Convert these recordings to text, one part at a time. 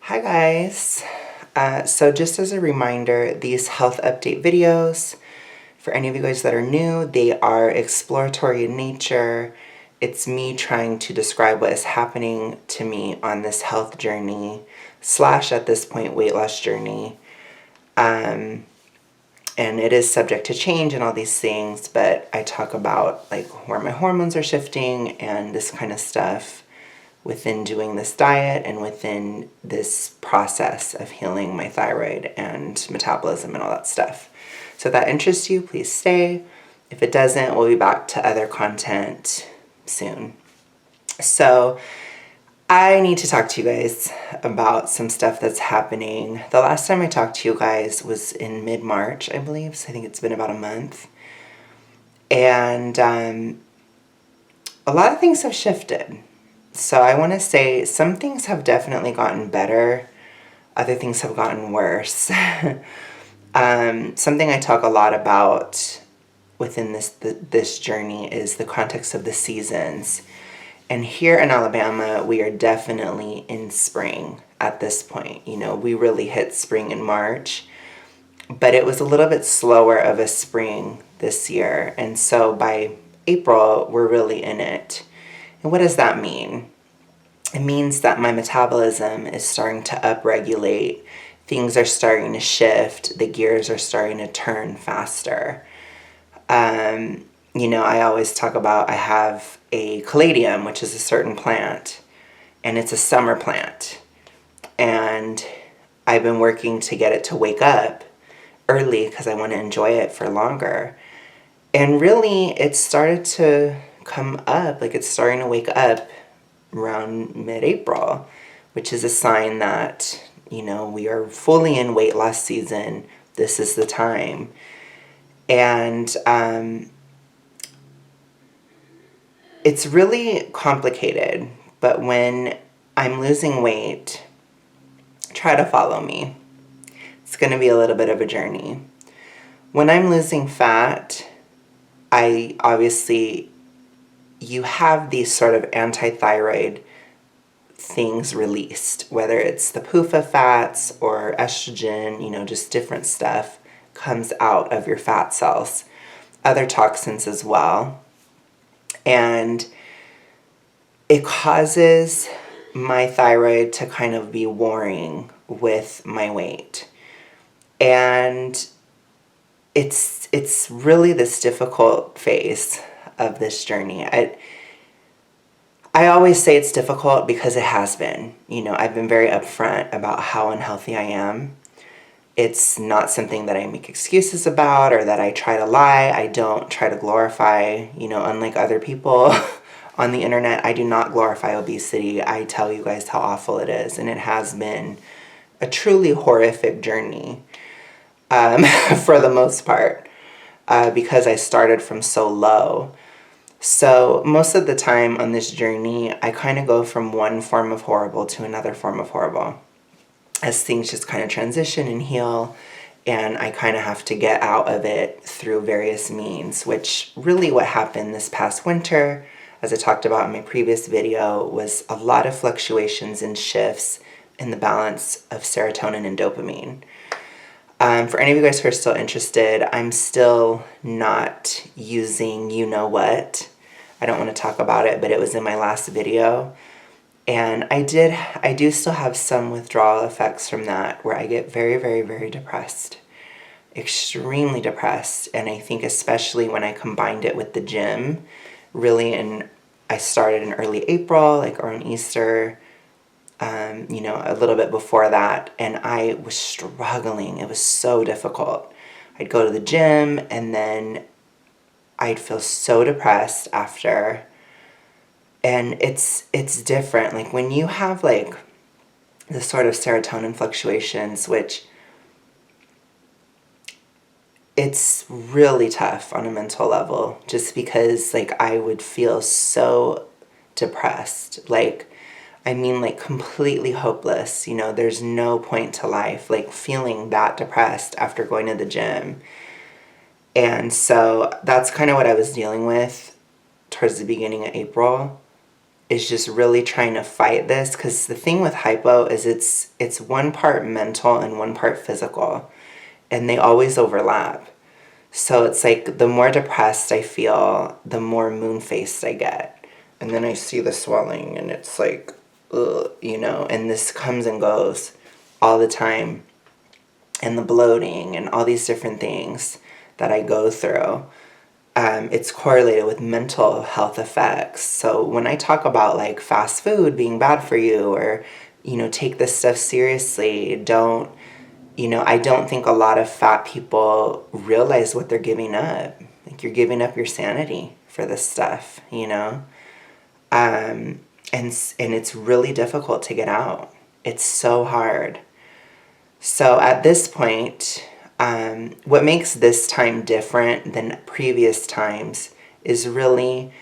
Hi guys. So just as a reminder, these health update videos, for any of you guys that are new, they are exploratory in nature. It's me trying to describe what is happening to me on this health journey / at this point weight loss journey. And it is subject to change and all these things, but I talk about like where my hormones are shifting and this kind of stuff within doing this diet and within this process of healing my thyroid and metabolism and all that stuff. So if that interests you, please stay. If it doesn't, we'll be back to other content soon. So I need to talk to you guys about some stuff that's happening. The last time I talked to you guys was in mid-March, I believe. So I think it's been about a month. And a lot of things have shifted. So I want to say some things have definitely gotten better. Other things have gotten worse. Something I talk a lot about within this journey is the context of the seasons. And here in Alabama, we are definitely in spring at this point. You know, we really hit spring in March, but it was a little bit slower of a spring this year. And so by April, we're really in it. And what does that mean? It means that my metabolism is starting to upregulate. Things are starting to shift. The gears are starting to turn faster. I always talk about I have a caladium, which is a certain plant, and it's a summer plant. And I've been working to get it to wake up early because I want to enjoy it for longer. And really, it started to come up, like it's starting to wake up around mid-April, which is a sign that, we are fully in weight loss season. This is the time. And it's really complicated, but when I'm losing weight, try to follow me. It's going to be a little bit of a journey. When I'm losing fat, you have these sort of anti-thyroid things released, whether it's the PUFA fats or estrogen, just different stuff comes out of your fat cells, other toxins as well. And it causes my thyroid to kind of be warring with my weight. And it's really this difficult phase of this journey. I always say it's difficult because it has been. I've been very upfront about how unhealthy I am. It's not something that I make excuses about or that I try to lie. I don't try to glorify, unlike other people on the internet, I do not glorify obesity. I tell you guys how awful it is, and it has been a truly horrific journey for the most part because I started from so low. So most of the time on this journey, I kind of go from one form of horrible to another form of horrible as things just kind of transition and heal, and I kind of have to get out of it through various means, which really what happened this past winter, as I talked about in my previous video, was a lot of fluctuations and shifts in the balance of serotonin and dopamine. For any of you guys who are still interested, I'm still not using you-know-what. I don't want to talk about it, but it was in my last video. And I do still have some withdrawal effects from that where I get very, very, very depressed. Extremely depressed. And I think especially when I combined it with the gym, I started in early April, like around Easter, a little bit before that, and I was struggling. It was so difficult. I'd go to the gym, and then I'd feel so depressed after, and it's different. Like, when you have, like, the sort of serotonin fluctuations, which it's really tough on a mental level, just because, like, I would feel so depressed, like completely hopeless. There's no point to life, like feeling that depressed after going to the gym. And so that's kind of what I was dealing with towards the beginning of April. is just really trying to fight this, because the thing with hypo is it's one part mental and one part physical, and they always overlap. So it's like the more depressed I feel, the more moon-faced I get. And then I see the swelling and it's like, ugh, and this comes and goes all the time. And the bloating and all these different things that I go through. It's correlated with mental health effects. So when I talk about like fast food being bad for you, or, take this stuff seriously, I don't think a lot of fat people realize what they're giving up. Like, you're giving up your sanity for this stuff, and it's really difficult to get out. It's so hard. So at this point, what makes this time different than previous times is really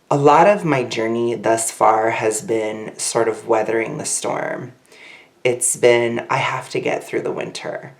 a lot of my journey thus far has been sort of weathering the storm. It's been, I have to get through the winter.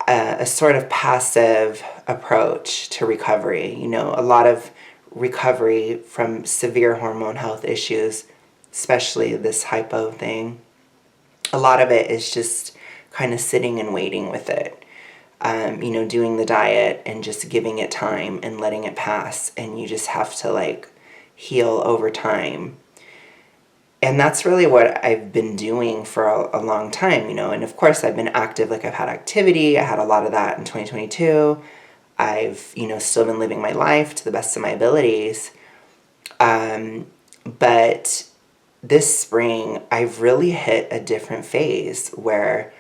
A sort of passive approach to recovery. A lot of recovery from severe hormone health issues, especially this hypo thing. A lot of it is just kind of sitting and waiting with it. Doing the diet and just giving it time and letting it pass. And you just have to like heal over time. And that's really what I've been doing for a long time, and of course I've been active, like I've had activity, I had a lot of that in 2022, I've, still been living my life to the best of my abilities, but this spring I've really hit a different phase where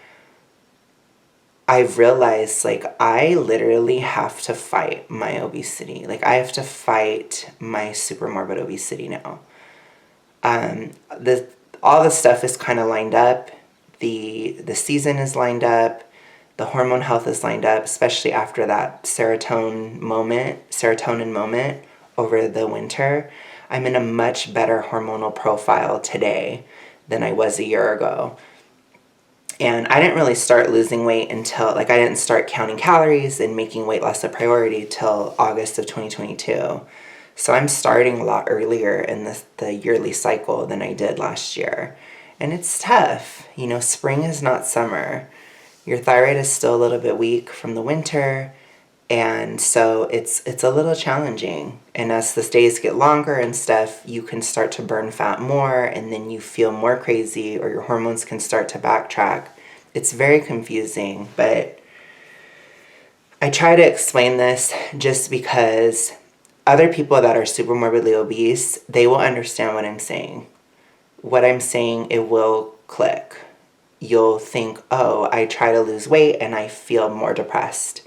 I've realized, like, I literally have to fight my obesity, like I have to fight my super morbid obesity now. All the stuff is kind of lined up. The season is lined up. The hormone health is lined up, especially after that serotonin moment over the winter. I'm in a much better hormonal profile today than I was a year ago. And I didn't really start losing weight until, I didn't start counting calories and making weight loss a priority till August of 2022. So I'm starting a lot earlier in the yearly cycle than I did last year. And it's tough. Spring is not summer. Your thyroid is still a little bit weak from the winter. And so it's a little challenging. And as the days get longer and stuff, you can start to burn fat more, and then you feel more crazy, or your hormones can start to backtrack. It's very confusing, but I try to explain this just because other people that are super morbidly obese, they will understand what I'm saying. What I'm saying, it will click. You'll think, oh, I try to lose weight and I feel more depressed.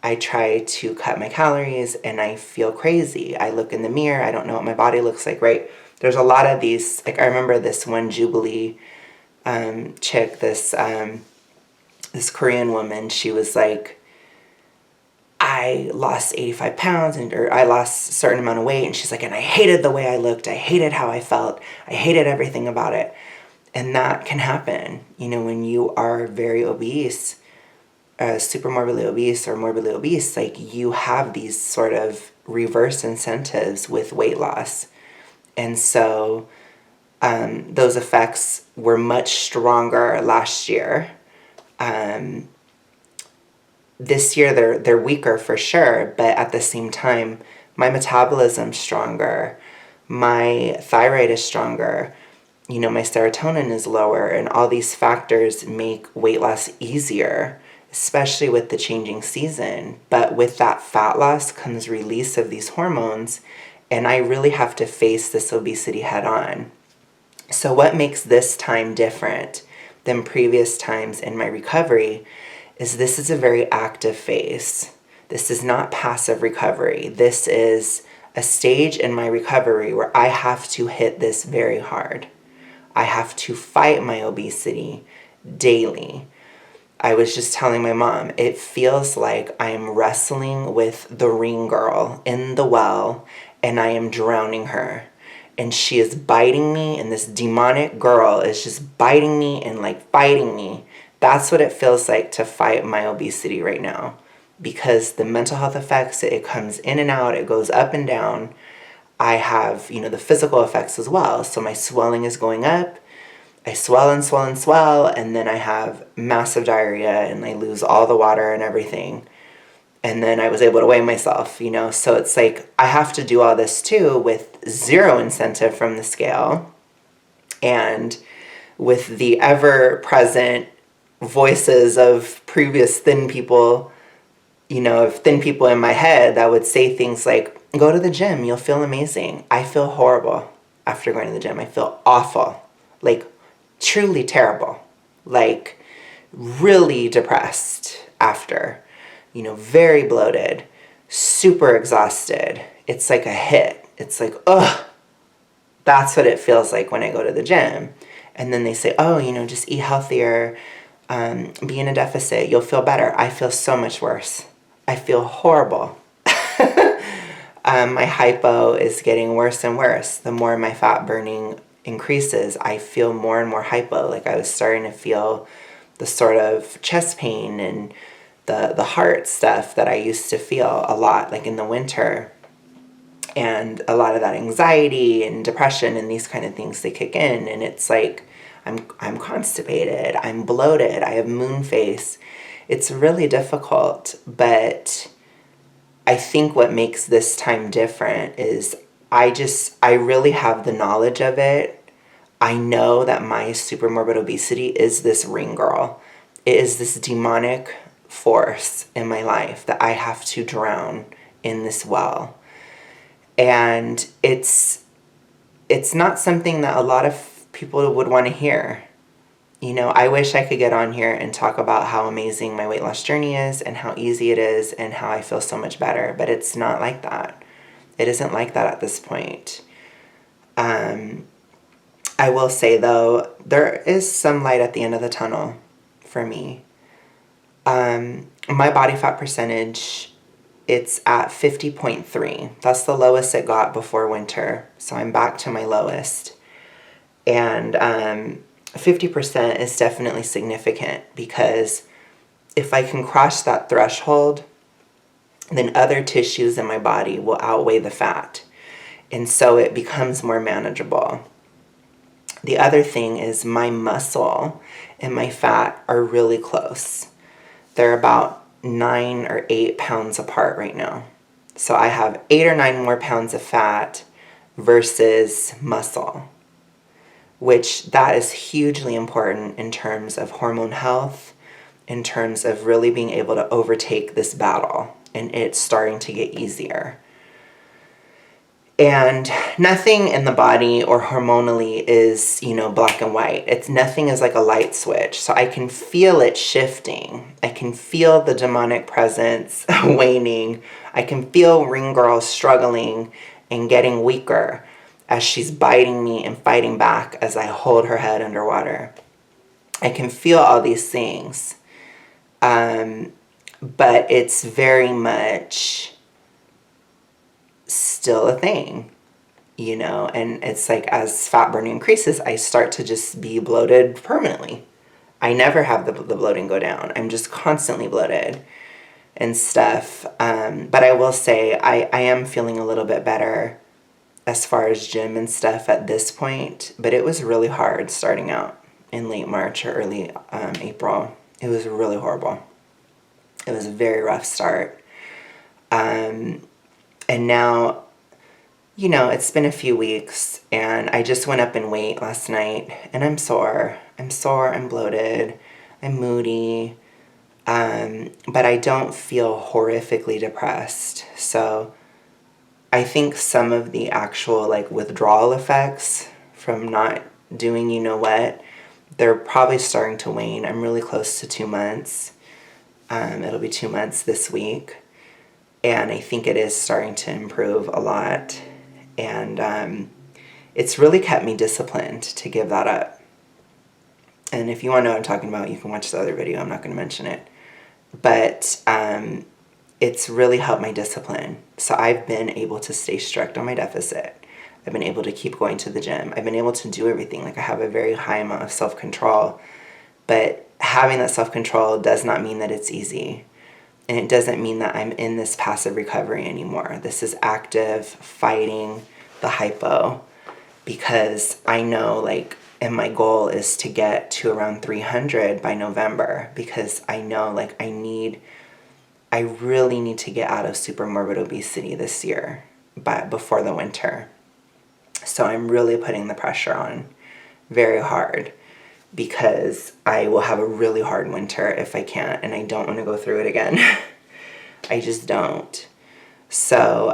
I try to cut my calories and I feel crazy. I look in the mirror, I don't know what my body looks like, right? There's a lot of these, I remember this one Jubilee chick, this Korean woman, she was like, I lost 85 pounds or I lost a certain amount of weight. And she's like, and I hated the way I looked. I hated how I felt. I hated everything about it. And that can happen, when you are very obese, super morbidly obese or morbidly obese, like you have these sort of reverse incentives with weight loss. And so those effects were much stronger last year. This year they're weaker for sure, but at the same time, my metabolism's stronger, my thyroid is stronger, my serotonin is lower, and all these factors make weight loss easier, especially with the changing season. But with that fat loss comes release of these hormones, and I really have to face this obesity head on. So what makes this time different than previous times in my recovery is this is a very active phase. This is not passive recovery. This is a stage in my recovery where I have to hit this very hard. I have to fight my obesity daily. I was just telling my mom, it feels like I am wrestling with the ring girl in the well and I am drowning her. And she is biting me, and this demonic girl is just biting me and fighting me. That's what it feels like to fight my obesity right now, because the mental health effects, it comes in and out, it goes up and down. I have, the physical effects as well. So my swelling is going up. I swell and swell and swell, and then I have massive diarrhea and I lose all the water and everything. And then I was able to weigh myself, So it's like I have to do all this too with zero incentive from the scale and with the ever-present voices of previous thin people, of thin people in my head that would say things like, go to the gym, you'll feel amazing. I feel horrible after going to the gym. I feel awful, like truly terrible, like really depressed after, very bloated, super exhausted. It's like a hit. It's like, ugh, that's what it feels like when I go to the gym. And then they say, oh, just eat healthier, be in a deficit, you'll feel better. I feel so much worse. I feel horrible. My hypo is getting worse and worse. The more my fat burning increases, I feel more and more hypo. Like I was starting to feel the sort of chest pain and the heart stuff that I used to feel a lot, like in the winter. And a lot of that anxiety and depression and these kind of things, they kick in. And it's like, I'm constipated, I'm bloated, I have moon face. It's really difficult, but I think what makes this time different is I really have the knowledge of it. I know that my super morbid obesity is this ring girl. It is this demonic force in my life that I have to drown in this well. And it's not something that a lot of people would want to hear. I wish I could get on here and talk about how amazing my weight loss journey is and how easy it is and how I feel so much better, but it's not like that. It isn't like that at this point. I will say, though, there is some light at the end of the tunnel for me. My body fat percentage, it's at 50.3. That's the lowest it got before winter, so I'm back to my lowest. And 50% is definitely significant because if I can cross that threshold, then other tissues in my body will outweigh the fat. And so it becomes more manageable. The other thing is my muscle and my fat are really close. They're about 9 or 8 pounds apart right now. So I have 8 or 9 more pounds of fat versus muscle, which that is hugely important in terms of hormone health, in terms of really being able to overtake this battle, and it's starting to get easier. And nothing in the body or hormonally is, black and white. Nothing is like a light switch. So I can feel it shifting. I can feel the demonic presence waning. I can feel Ring Girl struggling and getting weaker as she's biting me and fighting back as I hold her head underwater. I can feel all these things. But it's very much still a thing, and it's like as fat burning increases, I start to just be bloated permanently. I never have the bloating go down. I'm just constantly bloated and stuff. But I will say I am feeling a little bit better as far as gym and stuff at this point, but it was really hard starting out in late March or early April. It was really horrible. It was a very rough start. And now, it's been a few weeks, and I just went up in weight last night, and I'm sore. I'm bloated. I'm moody. But I don't feel horrifically depressed. So I think some of the actual, withdrawal effects from not doing what, they're probably starting to wane. I'm really close to 2 months. It'll be 2 months this week. And I think it is starting to improve a lot. And it's really kept me disciplined to give that up. And if you want to know what I'm talking about, you can watch the other video. I'm not going to mention it. But it's really helped my discipline. So I've been able to stay strict on my deficit. I've been able to keep going to the gym. I've been able to do everything. I have a very high amount of self-control. But having that self-control does not mean that it's easy. And it doesn't mean that I'm in this passive recovery anymore. This is active, fighting, the hypo, because I know, like, and my goal is to get to around 300 by November, because I know, like, I really need to get out of super morbid obesity this year, but before the winter. So I'm really putting the pressure on very hard, because I will have a really hard winter if I can't, and I don't want to go through it again. I just don't. So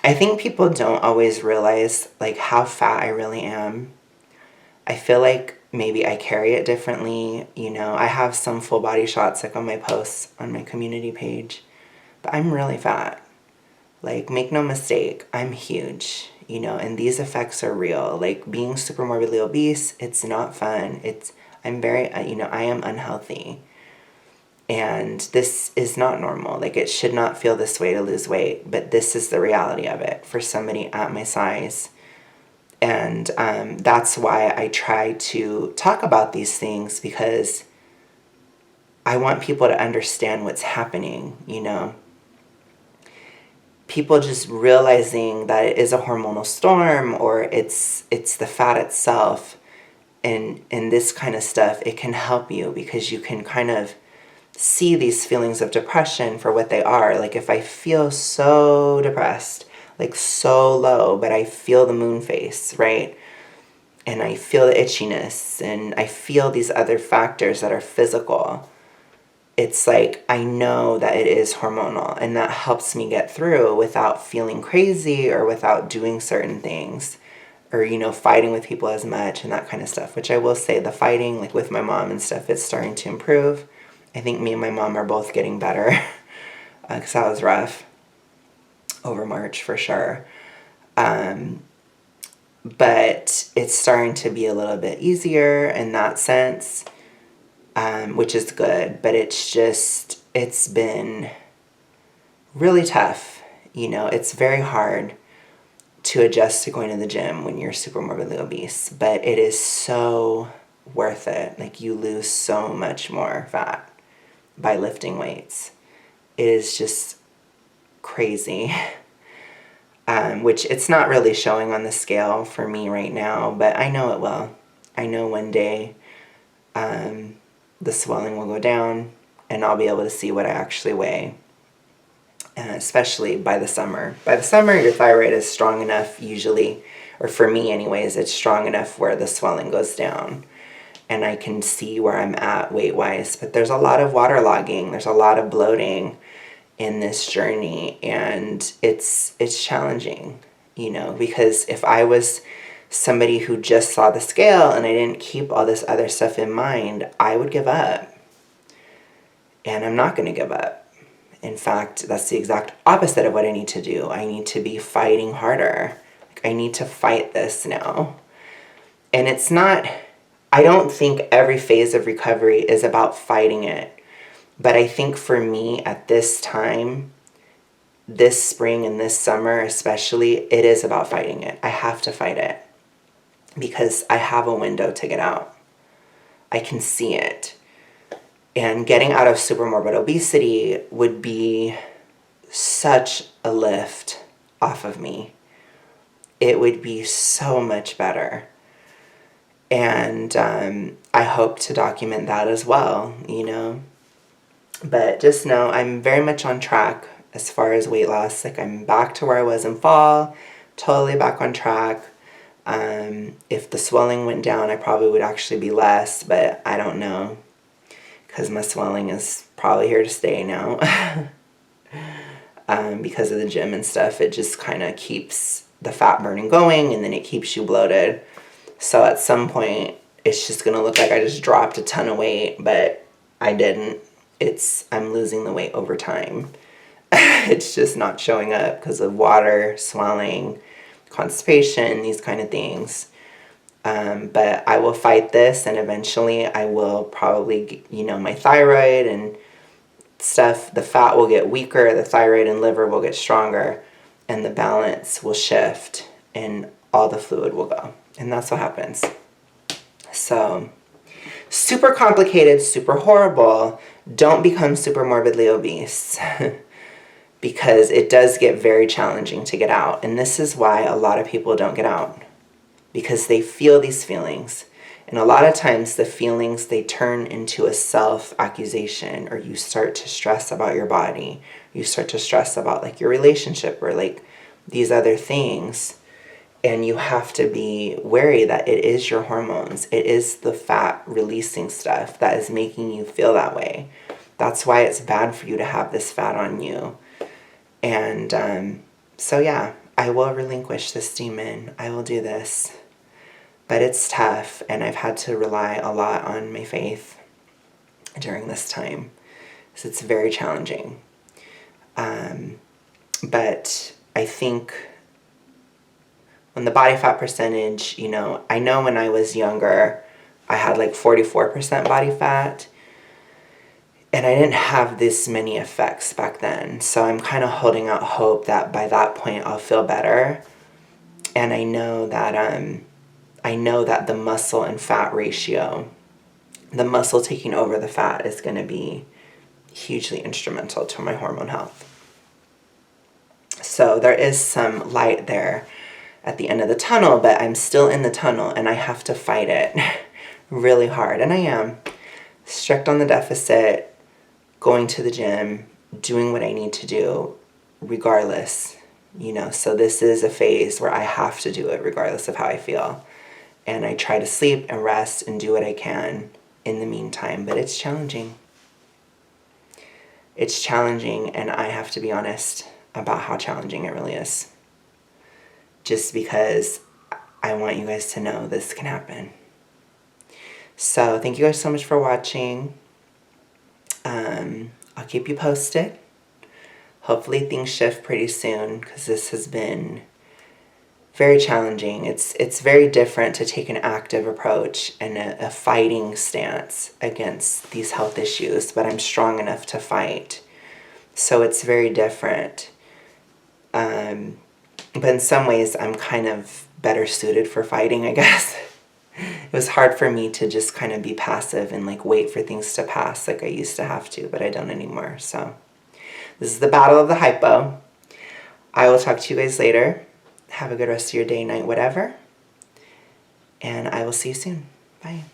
I think people don't always realize, like, how fat I really am. I feel like maybe I carry it differently. You know, I have some full body shots, like, on my posts on my community page, but I'm really fat. Like, make no mistake, I'm huge, you know, and these effects are real. Like, being super morbidly obese, it's not fun. I'm very, you know, I am unhealthy. And this is not normal. Like, it should not feel this way to lose weight, but this is the reality of it for somebody at my size. And that's why I try to talk about these things, because I want people to understand what's happening, you know. People just realizing that it is a hormonal storm, or it's the fat itself, and this kind of stuff, it can help you, because you can kind of see these feelings of depression for what they are. Like, if I feel so depressed, like so low, but I feel the moon face, right? And I feel the itchiness, and I feel these other factors that are physical. It's like, I know that it is hormonal, and that helps me get through without feeling crazy or without doing certain things, or, you know, fighting with people as much and that kind of stuff, which I will say the fighting, like with my mom and stuff, it's starting to improve. I think me and my mom are both getting better, because that was rough over March for sure. But it's starting to be a little bit easier in that sense. Which is good, but it's been really tough. You know, it's very hard to adjust to going to the gym when you're super morbidly obese, but it is so worth it. Like, you lose so much more fat by lifting weights. It is just crazy. Which it's not really showing on the scale for me right now, but I know it will. I know one day, the swelling will go down, and I'll be able to see what I actually weigh, especially by the summer. By the summer, your thyroid is strong enough usually, or for me anyways, it's strong enough where the swelling goes down, and I can see where I'm at weight-wise. But there's a lot of waterlogging, there's a lot of bloating in this journey, and it's challenging, you know, because if I was somebody who just saw the scale and I didn't keep all this other stuff in mind, I would give up. And I'm not going to give up. In fact, that's the exact opposite of what I need to do. I need to be fighting harder. Like, I need to fight this now. And it's not, I don't think every phase of recovery is about fighting it. But I think for me at this time, this spring and this summer especially, it is about fighting it. I have to fight it, because I have a window to get out. I can see it. And getting out of super morbid obesity would be such a lift off of me. It would be so much better. And I hope to document that as well, you know. But just know I'm very much on track as far as weight loss. Like, I'm back to where I was in fall, totally back on track. If the swelling went down, I probably would actually be less, but I don't know, because my swelling is probably here to stay now. Because of the gym and stuff, it just kind of keeps the fat burning going, and then it keeps you bloated. So at some point, it's just going to look like I just dropped a ton of weight, but I didn't. I'm losing the weight over time. It's just not showing up because of water, swelling, constipation, these kind of things. But I will fight this, and eventually I will probably, you know, my thyroid and stuff, the fat will get weaker, the thyroid and liver will get stronger, and the balance will shift, and all the fluid will go. And that's what happens. So, super complicated, super horrible. Don't become super morbidly obese. because it does get very challenging to get out. And this is why a lot of people don't get out, because they feel these feelings. And a lot of times the feelings, they turn into a self-accusation, or you start to stress about your body. You start to stress about like your relationship or like these other things. And you have to be wary that it is your hormones. It is the fat releasing stuff that is making you feel that way. That's why it's bad for you to have this fat on you. And so yeah, I will relinquish this demon. I will do this. But it's tough, and I've had to rely a lot on my faith during this time. So it's very challenging. But I think when the body fat percentage, you know, I know when I was younger, I had like 44% body fat. And I didn't have this many effects back then. So I'm kind of holding out hope that by that point I'll feel better. And I know that the muscle and fat ratio, the muscle taking over the fat, is going to be hugely instrumental to my hormone health. So there is some light there at the end of the tunnel, but I'm still in the tunnel and I have to fight it really hard. And I am strict on the deficit, going to the gym, doing what I need to do regardless, you know. So this is a phase where I have to do it regardless of how I feel. And I try to sleep and rest and do what I can in the meantime, but it's challenging. It's challenging, and I have to be honest about how challenging it really is. Just because I want you guys to know this can happen. So thank you guys so much for watching. I'll keep you posted. Hopefully things shift pretty soon, because this has been very challenging. It's very different to take an active approach and a fighting stance against these health issues, but I'm strong enough to fight. So it's very different. But in some ways, I'm kind of better suited for fighting, I guess. It was hard for me to just kind of be passive and like wait for things to pass like I used to have to, but I don't anymore. So this is the battle of the hypo. I will talk to you guys later. Have a good rest of your day, night, whatever. And I will see you soon. Bye.